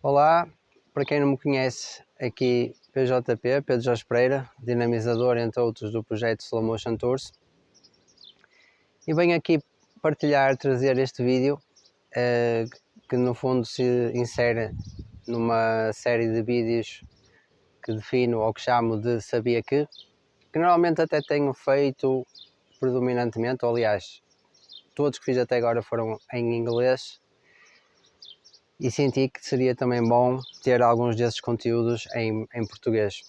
Olá, para quem não me conhece, aqui PJP, Pedro Jorge Pereira, dinamizador entre outros do projeto Slow Motion Tours, e venho aqui trazer este vídeo que no fundo se insere numa série de vídeos que defino ou que chamo de Sabia Que normalmente até tenho feito predominantemente, ou aliás, todos que fiz até agora foram em inglês, e senti que seria também bom ter alguns desses conteúdos em português.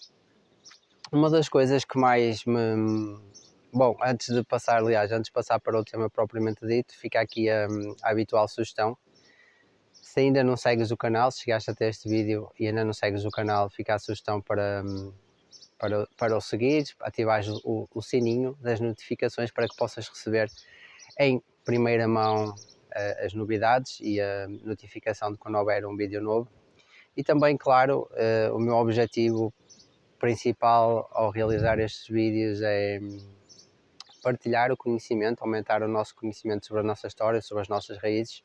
Uma das coisas que mais me... Bom, antes de passar para o tema propriamente dito, fica aqui a habitual sugestão. Se ainda não segues o canal, se chegaste até este vídeo e ainda não segues o canal, fica a sugestão para o seguir, ativares o sininho das notificações para que possas receber em primeira mão as novidades e a notificação de quando houver um vídeo novo. E também, claro, o meu objetivo principal ao realizar estes vídeos é partilhar o conhecimento, aumentar o nosso conhecimento sobre a nossa história, sobre as nossas raízes,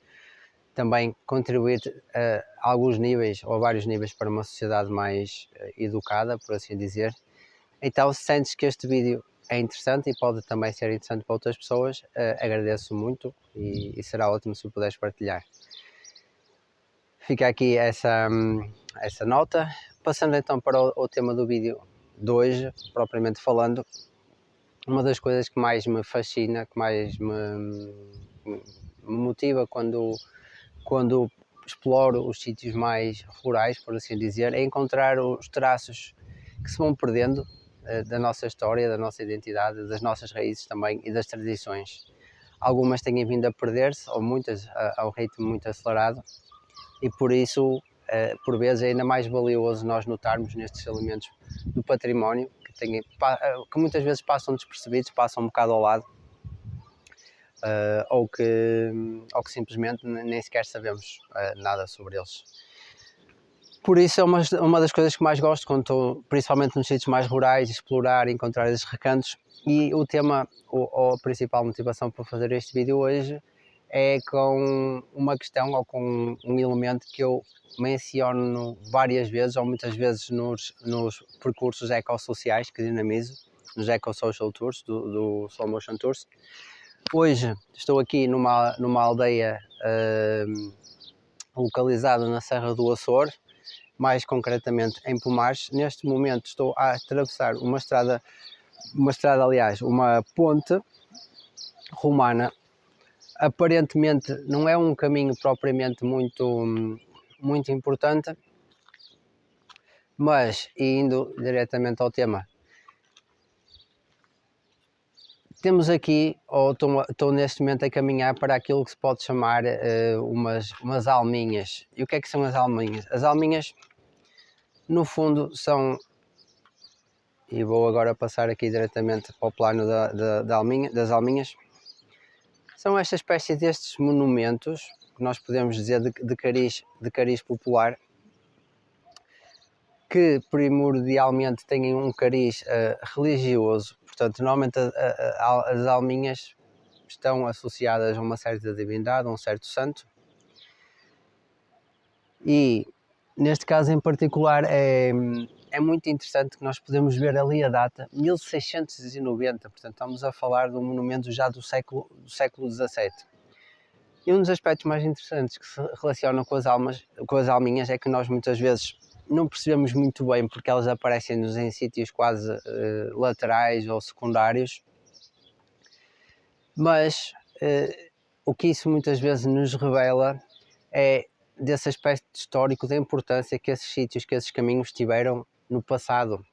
também contribuir a alguns níveis ou a vários níveis para uma sociedade mais educada, por assim dizer. Então, se sentes que este vídeo é interessante e pode também ser interessante para outras pessoas, agradeço muito e será ótimo se o puderes partilhar. Fica aqui essa nota. Passando então para o tema do vídeo de hoje, propriamente falando, uma das coisas que mais me fascina, que mais me motiva quando exploro os sítios mais rurais, por assim dizer, é encontrar os traços que se vão perdendo da nossa história, da nossa identidade, das nossas raízes também e das tradições. Algumas têm vindo a perder-se, ou muitas ao ritmo muito acelerado, e por isso, por vezes, é ainda mais valioso nós notarmos nestes elementos do património que muitas vezes passam despercebidos, passam um bocado ao lado, ou que simplesmente nem sequer sabemos nada sobre eles. Por isso é uma das coisas que mais gosto quando estou, principalmente nos sítios mais rurais, explorar e encontrar esses recantos. E o tema, ou a principal motivação para fazer este vídeo hoje, é com uma questão ou com um elemento que eu menciono várias vezes, ou muitas vezes nos percursos ecossociais que dinamizo, nos Eco-Social Tours, do Slow Motion Tours. Hoje estou aqui numa aldeia localizada na Serra do Açor, mais concretamente em Pomares. Neste momento estou a atravessar uma ponte romana. Aparentemente não é um caminho propriamente muito importante, mas indo diretamente ao tema, temos aqui, ou estou neste momento a caminhar para aquilo que se pode chamar umas alminhas. E o que é que são as alminhas? As alminhas, no fundo, são, e vou agora passar aqui diretamente para o plano das alminhas, são esta espécie destes monumentos, que nós podemos dizer de cariz popular, que primordialmente têm um cariz religioso. Portanto, normalmente as alminhas estão associadas a uma certa divindade, a um certo santo, e neste caso em particular é muito interessante que nós podemos ver ali a data 1690, portanto estamos a falar de um monumento já do século XVII. E um dos aspectos mais interessantes que se relacionam com as alminhas é que nós muitas vezes não percebemos muito bem porque elas aparecem-nos em sítios quase laterais ou secundários, mas o que isso muitas vezes nos revela é desse aspecto histórico da importância que esses sítios, que esses caminhos tiveram no passado.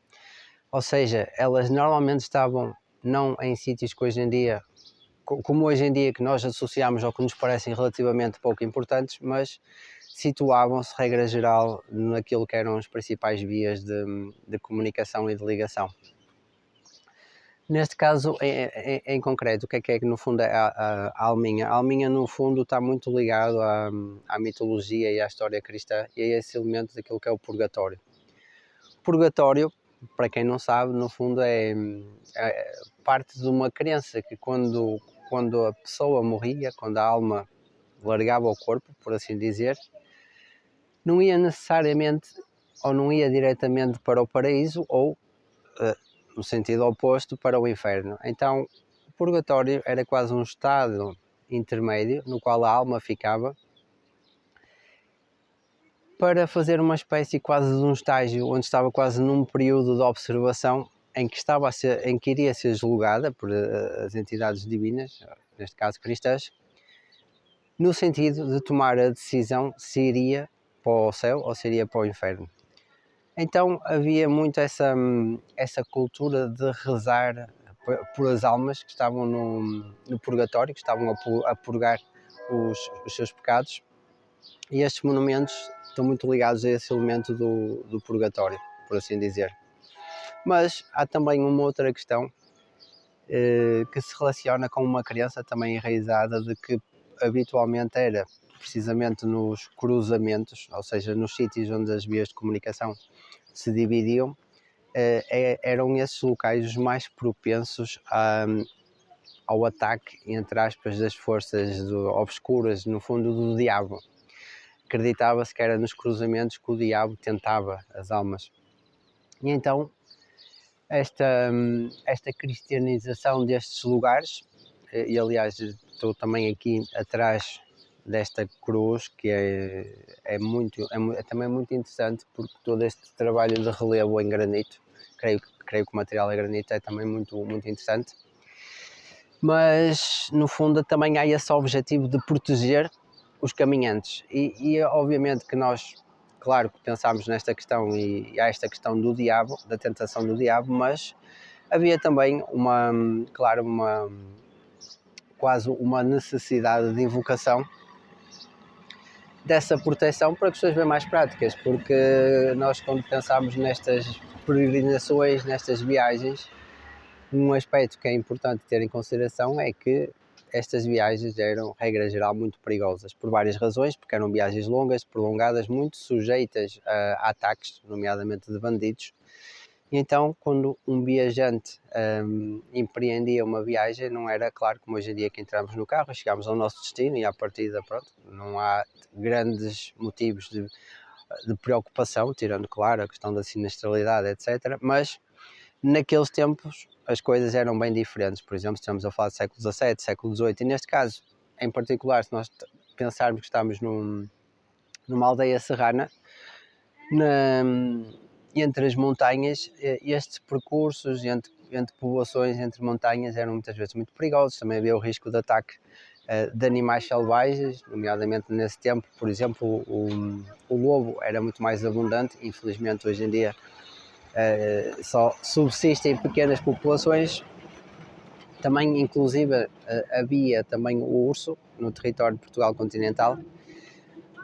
Ou seja, elas normalmente estavam não em sítios que hoje em dia, como hoje em dia, que nós associamos ou que nos parecem relativamente pouco importantes, mas situavam-se, regra geral, naquilo que eram as principais vias de comunicação e de ligação. Neste caso, em concreto, o que é que no fundo é a alminha? A alminha, no fundo, está muito ligado à mitologia e à história cristã e a esse elemento daquilo que é o purgatório. O purgatório, para quem não sabe, no fundo é parte de uma crença que quando a pessoa morria, quando a alma largava o corpo, por assim dizer, não ia necessariamente ou não ia diretamente para o paraíso ou, no sentido oposto, para o inferno. Então, o purgatório era quase um estado intermédio no qual a alma ficava para fazer uma espécie quase de um estágio onde estava quase num período de observação em que iria ser julgada por as entidades divinas, neste caso cristãs, no sentido de tomar a decisão se iria para o céu ou se iria para o inferno. Então havia muito essa cultura de rezar por as almas que estavam no purgatório, que estavam a purgar os seus pecados, e estes monumentos estão muito ligados a esse elemento do purgatório, por assim dizer. Mas há também uma outra questão que se relaciona com uma crença também enraizada de que habitualmente era precisamente nos cruzamentos, ou seja, nos sítios onde as vias de comunicação se dividiam, eram esses locais os mais propensos ao ataque, entre aspas, das forças obscuras, no fundo do diabo. Acreditava-se que era nos cruzamentos que o diabo tentava as almas. E então esta cristianização destes lugares, e aliás estou também aqui atrás desta cruz, que é também muito interessante, porque todo este trabalho de relevo em granito, creio que o material em granito é também muito, muito interessante, mas no fundo também há esse objetivo de proteger os caminhantes, e obviamente que nós, claro que pensámos nesta questão e há esta questão do diabo, da tentação do diabo, mas havia também quase uma necessidade de invocação dessa proteção para questões bem mais práticas, porque nós, quando pensamos nestas peregrinações, nestas viagens, um aspecto que é importante ter em consideração é que estas viagens eram, regra geral, muito perigosas, por várias razões, porque eram viagens longas, prolongadas, muito sujeitas a ataques, nomeadamente de bandidos. E então, quando um viajante empreendia uma viagem, não era claro como hoje em dia que entramos no carro, chegamos ao nosso destino e à partida, pronto, não há grandes motivos de preocupação, tirando, claro, a questão da sinistralidade, etc. Mas naqueles tempos as coisas eram bem diferentes. Por exemplo, estamos a falar do século XVII, século XVIII, e neste caso, em particular, se nós pensarmos que estamos numa aldeia serrana, entre as montanhas, estes percursos entre povoações, entre montanhas, eram muitas vezes muito perigosos. Também havia o risco de ataque de animais selvagens, nomeadamente nesse tempo, por exemplo, o lobo era muito mais abundante. Infelizmente hoje em dia só subsistem pequenas populações. Também, inclusive, havia também o urso no território de Portugal continental.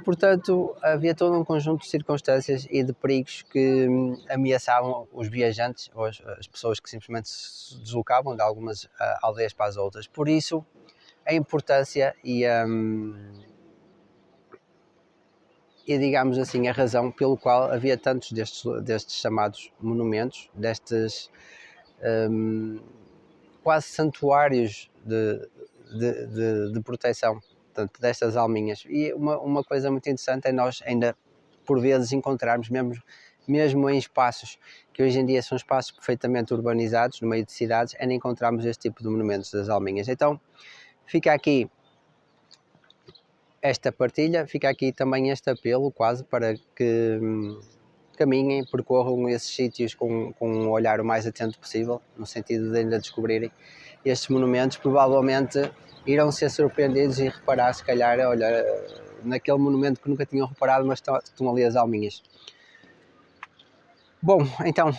Portanto, havia todo um conjunto de circunstâncias e de perigos que ameaçavam os viajantes ou as pessoas que simplesmente se deslocavam de algumas aldeias para as outras. Por isso, a importância e digamos assim, a razão pelo qual havia tantos destes chamados monumentos, destes quase santuários de proteção, portanto, destas alminhas. E uma coisa muito interessante é nós ainda por vezes encontrarmos, mesmo em espaços que hoje em dia são espaços perfeitamente urbanizados, no meio de cidades, ainda encontramos este tipo de monumentos das alminhas. Então fica aqui esta partilha, fica aqui também este apelo quase para que caminhem, percorram esses sítios com um olhar o mais atento possível, no sentido de ainda descobrirem estes monumentos. Provavelmente irão ser surpreendidos e reparar, se calhar, olha, naquele monumento que nunca tinham reparado, mas estão ali as alminhas. Bom, então,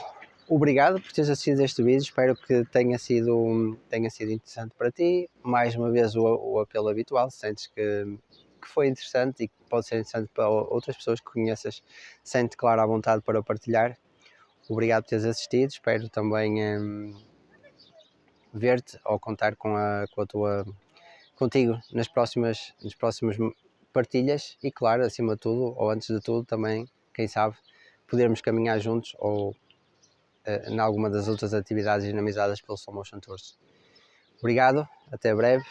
obrigado por teres assistido este vídeo, espero que tenha sido interessante para ti. Mais uma vez o apelo habitual, se sentes que foi interessante e que pode ser interessante para outras pessoas que conheças, sente claro à vontade para partilhar. Obrigado por teres assistido, espero também ver-te ou contar contigo nas próximas partilhas e, claro, acima de tudo, ou antes de tudo, também, quem sabe, podermos caminhar juntos ou em alguma das outras atividades dinamizadas pelo Slow Motion Tours. Obrigado, até breve